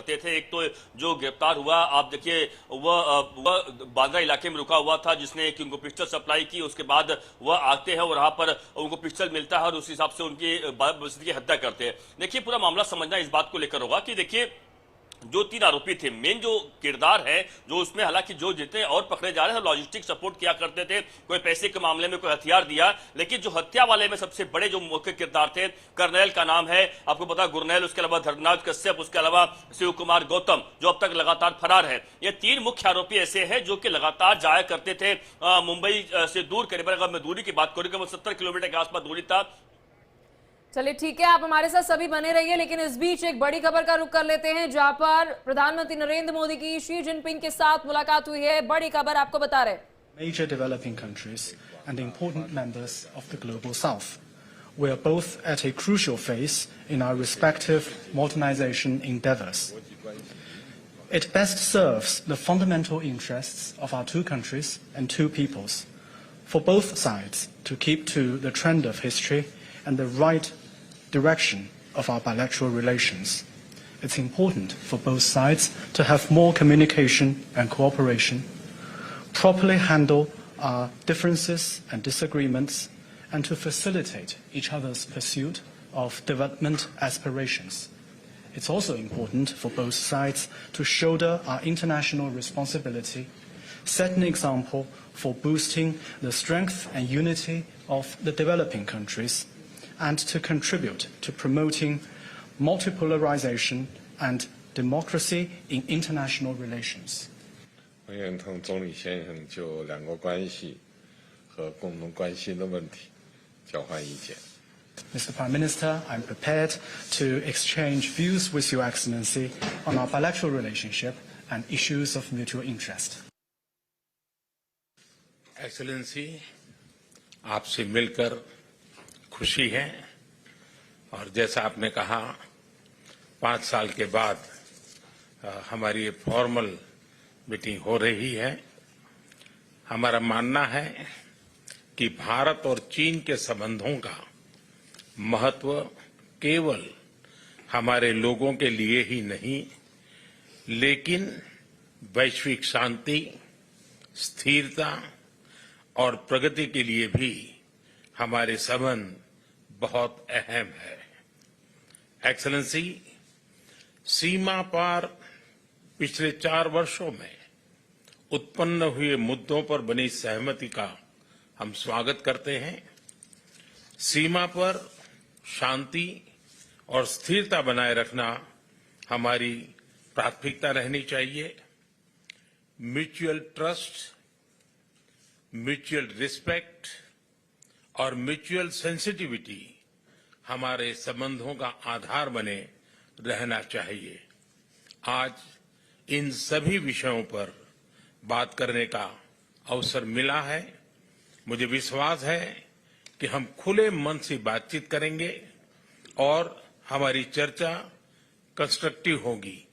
करते थे। एक तो जो गिरफ्तार हुआ, आप देखिए, वह बांद्रा इलाके में रुका हुआ था, जिसने उनको पिस्टल सप्लाई की। उसके बाद वह आते हैं और वहां पर उनको पिस्टल मिलता है और उस हिसाब से उनकी हत्या करते हैं। देखिए, पूरा मामला समझना इस बात को लेकर होगा कि देखिए, जो 3 आरोपी थे, मेन जो किरदार है जो उसमें, हालांकि जो जितने और पकड़े जा रहे हैं लॉजिस्टिक सपोर्ट किया करते थे, कोई पैसे के मामले में, कोई हथियार दिया, लेकिन जो हत्या वाले में सबसे बड़े जो मुख्य किरदार थे, कर्नैल का नाम है आपको पता, गुरनैल, उसके अलावा धर्मराज कश्यप, उसके अलावा शिव कुमार गौतम, जो अब तक लगातार फरार है। ये 3 मुख्य आरोपी ऐसे हैं जो कि लगातार जाया करते थे मुंबई से दूर, करीबन अगर मैं दूरी की बात करूं, 70 किलोमीटर के आसपास दूरी था। चलिए ठीक है, आप हमारे साथ सभी बने रहिए, लेकिन इस बीच एक बड़ी खबर का रुख कर लेते हैं, जहां पर प्रधानमंत्री नरेंद्र मोदी की शी जिनपिंग के साथ मुलाकात हुई है। बड़ी खबर आपको बता रहे। Major developing countries and important members of the global south. We are both at a crucial phase in our respective modernization endeavors. It best serves the fundamental interests of our two countries and two peoples, for both sides to keep to the trend of history and the right direction of our bilateral relations. It's important for both sides to have more communication and cooperation, properly handle our differences and disagreements, and to facilitate each other's pursuit of development aspirations. It's also important for both sides to shoulder our international responsibility, set an example for boosting the strength and unity of the developing countries, and to contribute to promoting multipolarization and democracy in international relations. 我愿同总理先生就两国关系和共同关心的问题交换意见。 Mr. Prime Minister, I'm prepared to exchange views with Your Excellency on our bilateral relationship and issues of mutual interest. Excellency, आपसे मिलकर खुशी है, और जैसा आपने कहा 5 साल के बाद हमारी ये फॉर्मल मीटिंग हो रही है। हमारा मानना है कि भारत और चीन के संबंधों का महत्व केवल हमारे लोगों के लिए ही नहीं, लेकिन वैश्विक शांति, स्थिरता और प्रगति के लिए भी हमारे संबंध बहुत अहम है। एक्सेलेंसी, सीमा पार पिछले 4 वर्षों में उत्पन्न हुए मुद्दों पर बनी सहमति का हम स्वागत करते हैं। सीमा पर शांति और स्थिरता बनाए रखना हमारी प्राथमिकता रहनी चाहिए। म्यूचुअल ट्रस्ट, म्यूचुअल रिस्पेक्ट और म्यूचुअल सेंसिटिविटी हमारे संबंधों का आधार बने रहना चाहिए। आज इन सभी विषयों पर बात करने का अवसर मिला है। मुझे विश्वास है कि हम खुले मन से बातचीत करेंगे और हमारी चर्चा कंस्ट्रक्टिव होगी।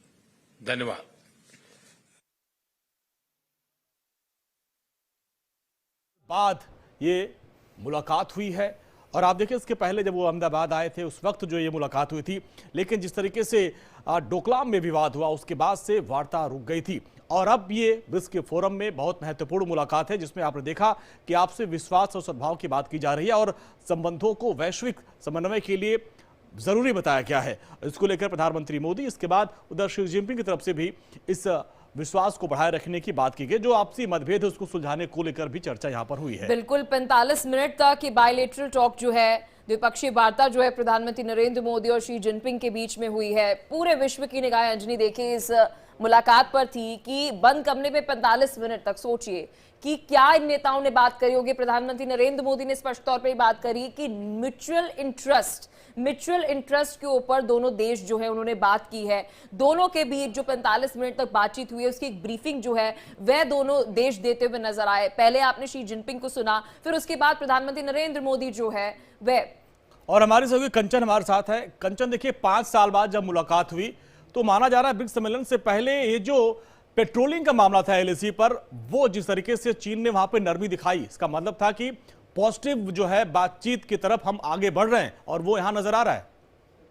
धन्यवाद। बाद ये मुलाकात हुई है, और आप देखिए इसके पहले जब वो अहमदाबाद आए थे उस वक्त जो ये मुलाकात हुई थी, लेकिन जिस तरीके से डोकलाम में विवाद हुआ उसके बाद से वार्ता रुक गई थी, और अब ये ब्रिक्स फोरम में बहुत महत्वपूर्ण मुलाकात है जिसमें आपने देखा कि आपसे विश्वास और सद्भाव की बात की जा रही है और संबंधों को वैश्विक समन्वय के लिए जरूरी बताया गया है। इसको लेकर प्रधानमंत्री मोदी, इसके बाद उधर शी जिनपिंग की तरफ से भी इस विश्वास को बढ़ाए रखने की बात की गई। जो आपसी मतभेद है उसको सुलझाने को लेकर भी चर्चा यहां पर हुई है। बिल्कुल 45 मिनट तक ये बायलेटरल टॉक जो है, द्विपक्षीय वार्ता जो है प्रधानमंत्री नरेंद्र मोदी और शी जिनपिंग के बीच में हुई है। पूरे विश्व की निगाहें अंजनी देखिए इस मुलाकात पर थी कि बंद कमरे में 45 मिनट तक, सोचिए कि क्या इन नेताओं ने बात करी होगी। प्रधानमंत्री नरेंद्र मोदी ने स्पष्ट तौर पर बात करी कि म्यूचुअल इंटरेस्ट के ऊपर दोनों देश जो है उन्होंने बात की है। दोनों के बीच जो 45 मिनट तक बातचीत हुई है उसकी एक ब्रीफिंग जो है वह दोनों देश देते हुए नजर आए। पहले आपने शी जिनपिंग को सुना, फिर उसके बाद प्रधानमंत्री नरेंद्र मोदी जो है वह। और हमारे सहयोगी कंचन हमारे साथ है। कंचन, देखिए 5 साल बाद जब मुलाकात हुई तो माना जा रहा है ब्रिक्स सम्मेलन से पहले ये जो पेट्रोलिंग का मामला था एलएसी पर, वो जिस तरीके से चीन ने वहां पे नरमी दिखाई, इसका मतलब था कि पॉजिटिव जो है बातचीत की तरफ हम आगे बढ़ रहे हैं, और वो यहां नजर आ रहा है।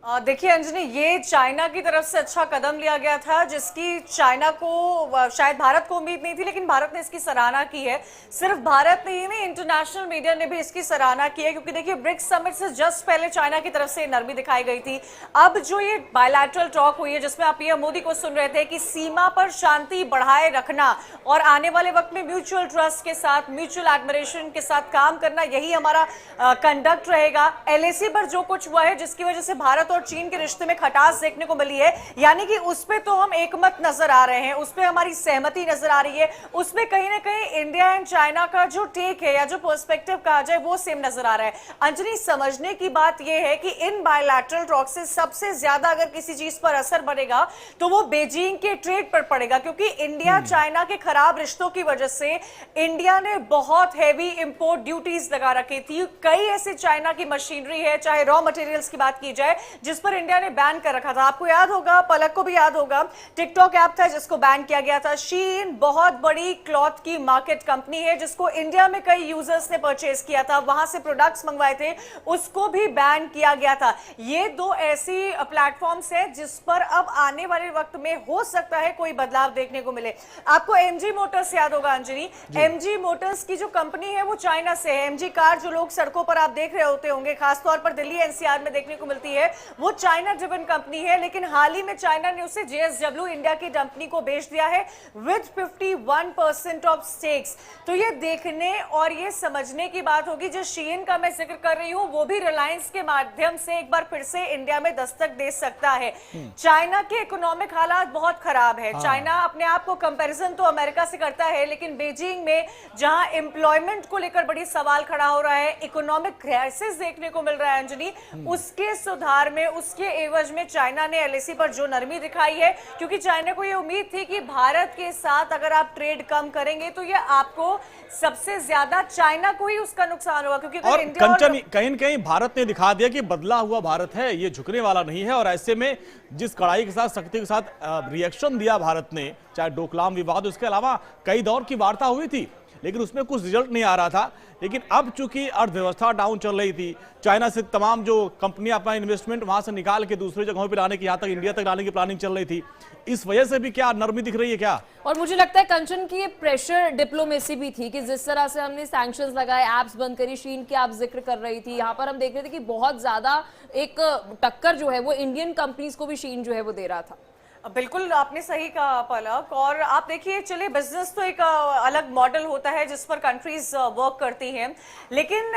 देखिए अंजनी, ये चाइना की तरफ से अच्छा कदम लिया गया था जिसकी चाइना को शायद भारत को उम्मीद नहीं थी, लेकिन भारत ने इसकी सराहना की है। सिर्फ भारत नहीं, इंटरनेशनल मीडिया ने भी इसकी सराहना की है, क्योंकि देखिए ब्रिक्स समिट से जस्ट पहले चाइना की तरफ से नरमी दिखाई गई थी। अब जो ये बायलैटरल टॉक हुई है जिसमें आप पीएम मोदी को सुन रहे थे कि सीमा पर शांति बढ़ाए रखना और आने वाले वक्त में म्यूचुअल ट्रस्ट के साथ, म्यूचुअल एडमिरेशन के साथ काम करना, यही हमारा कंडक्ट रहेगा। एलएसी पर जो कुछ हुआ है जिसकी वजह से भारत और चीन के रिश्ते में खटास देखने को मिली है, यानी कि उस पे तो हम एकमत नजर आ रहे हैं, उस पे हमारी सहमति नजर आ रही है, उसमें कहीं ना कहीं इंडिया एंड चाइना का जो टेक है या जो पर्सपेक्टिव कहा जाए वो सेम नजर आ रहा है। अंजनी, समझने की बात यह है कि इन बायलैटरल टॉक से सबसे ज्यादा अगर किसी चीज पर असर पड़ेगा तो वो बीजिंग के ट्रेड पर पड़ेगा, क्योंकि इंडिया चाइना के खराब रिश्तों की वजह से इंडिया ने बहुत हैवी इंपोर्ट ड्यूटीज लगा रखी थी। कई ऐसे चाइना की मशीनरी है, चाहे रॉ मटेरियल्स की बात की जाए, जिस पर इंडिया ने बैन कर रखा था। आपको याद होगा, पलक को भी याद होगा, टिकटॉक ऐप था जिसको बैन किया गया था। शीन बहुत बड़ी क्लॉथ की मार्केट कंपनी है जिसको इंडिया में कई यूजर्स ने परचेज किया था, वहां से प्रोडक्ट्स मंगवाए थे, उसको भी बैन किया गया था। ये दो ऐसी प्लेटफॉर्म्स है जिस पर अब आने वाले वक्त में हो सकता है कोई बदलाव देखने को मिले। आपको एमजी मोटर्स याद होगा अंजलि, एमजी मोटर्स की जो कंपनी है वो चाइना से है। एमजी कार जो लोग सड़कों पर आप देख रहे होते होंगे, खासतौर पर दिल्ली एनसीआर में देखने को मिलती है, वो चाइना ड्रिवन कंपनी है, लेकिन हाल ही में चाइना ने उसे जेएसडब्ल्यू इंडिया की कंपनी को बेच दिया है विद 51% ऑफ स्टेक्स। तो ये देखने और ये समझने की बात होगी, जो शीन का मैं जिक्र कर रही हूं वो भी रिलायंस के माध्यम से एक बार फिर से इंडिया में दस्तक दे सकता है। चाइना के इकोनॉमिक हालात बहुत खराब है। चाइना अपने आप को कंपैरिजन तो अमेरिका से करता है, लेकिन बीजिंग में जहां एम्प्लॉयमेंट को लेकर बड़ी सवाल खड़ा हो रहा है, इकोनॉमिक क्राइसिस देखने को मिल रहा है अंजलि, उसके सुधार में, उसके एवज में चाइना ने एलएसी पर जो नरमी दिखाई है, क्योंकि चाइना को यह उम्मीद थी कि भारत के साथ अगर आप ट्रेड कम करेंगे तो ये आपको सबसे ज्यादा चाइना को ही उसका नुकसान होगा, क्योंकि और इंडिया कंचन कहीं न कहीं भारत ने दिखा दिया कि बदला हुआ भारत है, ये झुकने वाला नहीं है। और ऐसे में जिस कड़ाई के साथ, सख्ती के साथ रिएक्शन दिया भारत ने, चाहे डोकलाम विवाद, उसके अलावा कई दौर की वार्ता हुई थी, लेकिन उसमें कुछ रिजल्ट नहीं आ रहा था। लेकिन अब चूंकि अर्थव्यवस्था डाउन चल रही थी, चाइना से तमाम जो कंपनियां अपना इन्वेस्टमेंट वहां से निकाल के दूसरी जगहों पे लाने की, यहां तक इंडिया तक लाने की प्लानिंग चल रही थी, इस वजह से भी क्या नरमी दिख रही है क्या? और मुझे लगता है कंचन की ये प्रेशर डिप्लोमेसी भी थी कि जिस तरह से हमने सैंक्शंस लगाए, एप्स बंद करी, शीन की आप जिक्र कर रही थी, यहाँ पर हम देख रहे थे कि बहुत ज्यादा एक टक्कर जो है वो इंडियन कंपनीज को भी शीन जो है वो दे रहा था। बिल्कुल आपने सही कहा पलक। और आप देखिए, चलिए बिजनेस तो एक अलग मॉडल होता है जिस पर कंट्रीज वर्क करती हैं, लेकिन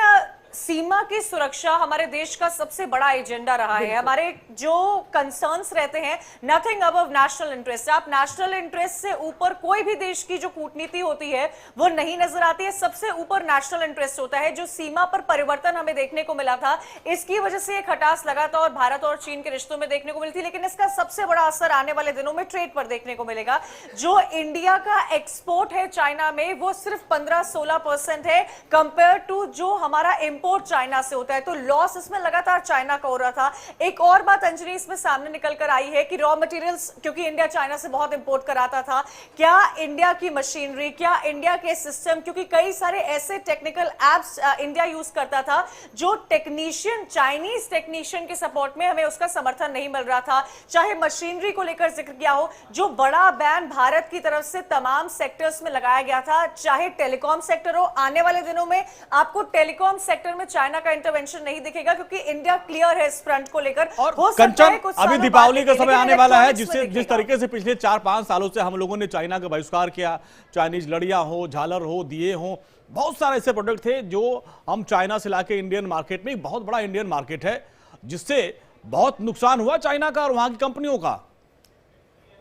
सीमा की सुरक्षा हमारे देश का सबसे बड़ा एजेंडा रहा है। हमारे जो कंसर्न्स रहते हैं, नथिंग अबव नेशनल इंटरेस्ट। आप नेशनल इंटरेस्ट से ऊपर कोई भी देश की जो कूटनीति होती है वो नहीं नजर आती है, सबसे ऊपर नेशनल इंटरेस्ट होता है। जो सीमा पर परिवर्तन हमें देखने को मिला था, इसकी वजह से एक खटास लगा था और भारत और चीन के रिश्तों में देखने को मिली थी, लेकिन इसका सबसे बड़ा असर आने वाले दिनों में ट्रेड पर देखने को मिलेगा। जो इंडिया का एक्सपोर्ट है चाइना में वो सिर्फ 15-16% है कंपेयर टू जो हमारा इंपोर्ट चाइना से होता है, तो लॉस इसमें लगातार चाइना का हो रहा था। एक और बात अंजलि इसमें सामने निकल कर आई है कि रॉ मटेरियल्स, क्योंकि इंडिया चाइना से बहुत इंपोर्ट कराता था, क्या इंडिया की मशीनरी, क्या इंडिया के सिस्टम, क्योंकि कई सारे ऐसे टेक्निकल एप्स इंडिया यूज करता था जो टेक्नीशियन, चाइनीज टेक्नीशियन के सपोर्ट में हमें उसका समर्थन नहीं मिल रहा था। चाहे मशीनरी को लेकर जिक्र किया हो, जो बड़ा बैन भारत की तरफ से तमाम सेक्टर्स में लगाया गया था, चाहे टेलीकॉम सेक्टर हो, आने वाले दिनों में आपको टेलीकॉम सेक्टर में चाइना का इंटरवेंशन नहीं दिखेगा, क्योंकि इंडिया क्लियर है इस फ्रंट को लेकर। और कंचन, अभी दीपावली का समय आने वाला है, जिस तरीके से पिछले 4-5 सालों से हम लोगों ने चाइना का बहिष्कार किया, चाइनीज लड़ियां हो, झालर हो, दिए हो, बहुत सारे ऐसे प्रोडक्ट थे जो हम चाइना से लाके इंडियन मार्केट में, बहुत बड़ा इंडियन मार्केट है, जिससे बहुत नुकसान हुआ चाइना का और वहां की कंपनियों का।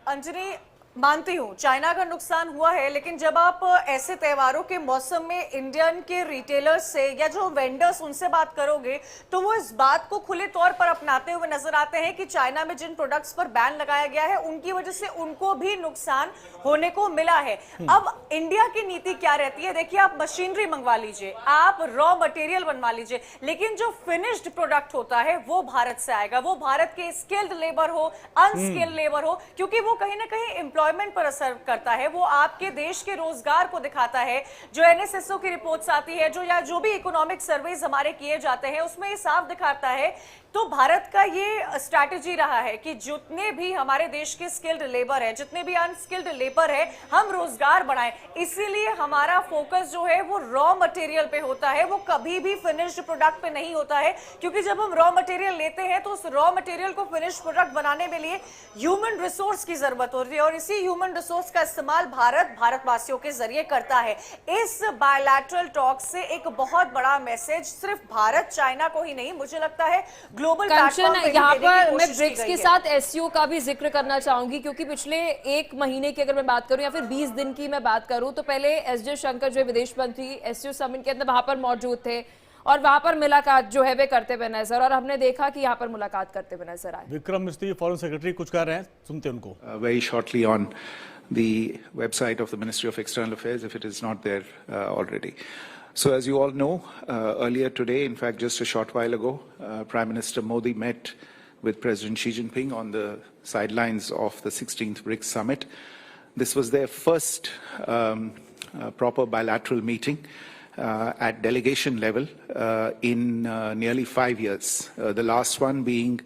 अंजलि, मानती हूं चाइना का नुकसान हुआ है, लेकिन जब आप ऐसे त्योहारों के मौसम में इंडियन के रिटेलर्स से या जो वेंडर्स उनसे बात करोगे तो वो इस बात को खुले तौर पर अपनाते हुए नजर आते हैं कि चाइना में जिन प्रोडक्ट्स पर बैन लगाया गया है उनकी वजह से उनको भी नुकसान होने को मिला है। अब इंडिया की नीति क्या रहती है? देखिए, आप मशीनरी मंगवा लीजिए, आप रॉ मटेरियल बनवा लीजिए, लेकिन जो फिनिश्ड प्रोडक्ट होता है वो भारत से आएगा। वो भारत के स्किल्ड लेबर हो, अनस्किल्ड लेबर हो, क्योंकि वो कहीं ना कहीं एम्प्लॉयमेंट पर असर करता है, वो आपके देश के रोजगार को दिखाता है। जो एनएसएसओ की रिपोर्ट्स आती है, जो भी इकोनॉमिक सर्वेज हमारे किए जाते हैं, उसमें ये साफ दिखाता है। तो भारत का ये स्ट्रैटेजी रहा है कि जितने भी हमारे देश के स्किल्ड लेबर है, जितने भी अनस्किल्ड लेबर है, हम रोजगार बढ़ाएं। इसीलिए हमारा फोकस जो है वो रॉ मटेरियल पे होता है, वो कभी भी फिनिश्ड प्रोडक्ट पे नहीं होता है, क्योंकि जब हम रॉ मटेरियल लेते हैं तो उस रॉ मटेरियल को फिनिश्ड प्रोडक्ट बनाने में लिए ह्यूमन रिसोर्स की जरूरत होती है, और इसी ह्यूमन रिसोर्स का इस्तेमाल भारतवासियों के जरिए करता है। इस बायलैटरल टॉक से एक बहुत बड़ा मैसेज सिर्फ भारत चाइना को ही नहीं, मुझे लगता है ग्लोबल कंचन, यहाँ पर मैं ब्रिक्स के साथ एससीओ का भी जिक्र करना चाहूंगी, क्योंकि पिछले एक महीने की अगर मैं बात करूं या फिर 20 दिन की मैं बात करूं तो पहले एस जयशंकर जो विदेश मंत्री एससीओ समिट के अंदर वहां पर मौजूद थे और वहां पर मुलाकात जो है वे करते हुए नजर, और हमने देखा कि यहाँ पर मुलाकात करते हुए नजर आए। विक्रम मिस्त्री फॉरेन सेक्रेटरी कुछ कह रहे हैं, सुनते उनको। Very shortly on the website of the Ministry of External Affairs, if it is not there already. So as you all know, earlier today, in fact just a short while ago, Prime Minister Modi met with President Xi Jinping on the sidelines of the 16th BRICS Summit. This was their first proper bilateral meeting at delegation level in nearly 5 years, the last one being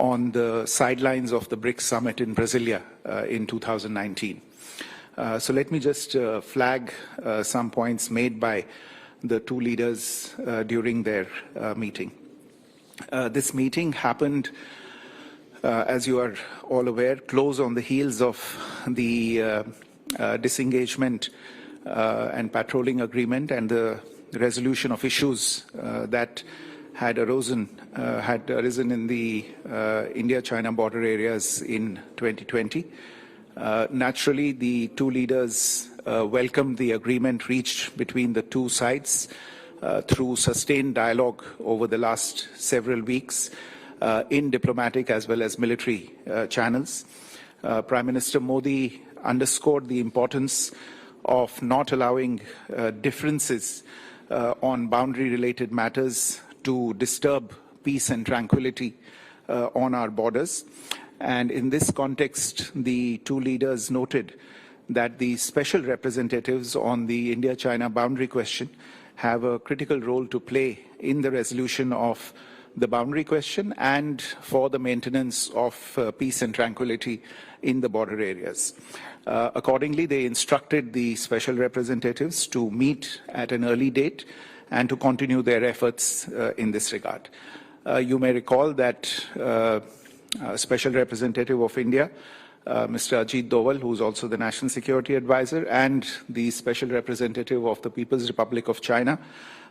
on the sidelines of the BRICS Summit in Brasilia in 2019. So let me just flag some points made by the two leaders during their meeting. This meeting happened, as you are all aware, close on the heels of the disengagement and patrolling agreement and the resolution of issues that had arisen in the India-China border areas in 2020. Naturally, the two leaders welcomed the agreement reached between the two sides through sustained dialogue over the last several weeks in diplomatic as well as military channels. Prime Minister Modi underscored the importance of not allowing differences on boundary-related matters to disturb peace and tranquility on our borders. And in this context, the two leaders noted that the special representatives on the India-China boundary question have a critical role to play in the resolution of the boundary question and for the maintenance of peace and tranquility in the border areas. Accordingly, they instructed the special representatives to meet at an early date and to continue their efforts in this regard. You may recall that Special Representative of India, Mr. Ajit Doval, who is also the National Security Advisor, and the Special Representative of the People's Republic of China,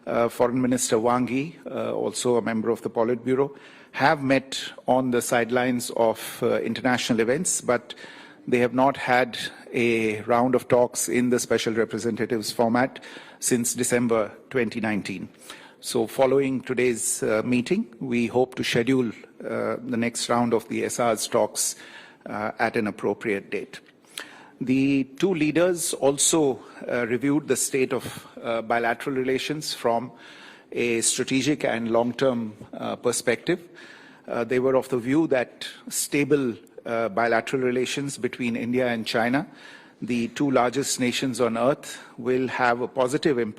Foreign Minister Wang Yi, also a member of the Politburo, have met on the sidelines of international events, but they have not had a round of talks in the Special Representatives format since December 2019. So following today's meeting, we hope to schedule the next round of the SR's talks at an appropriate date. The two leaders also reviewed the state of bilateral relations from a strategic and long-term perspective. They were of the view that stable bilateral relations between India and China, the two largest nations on earth, will have a positive impact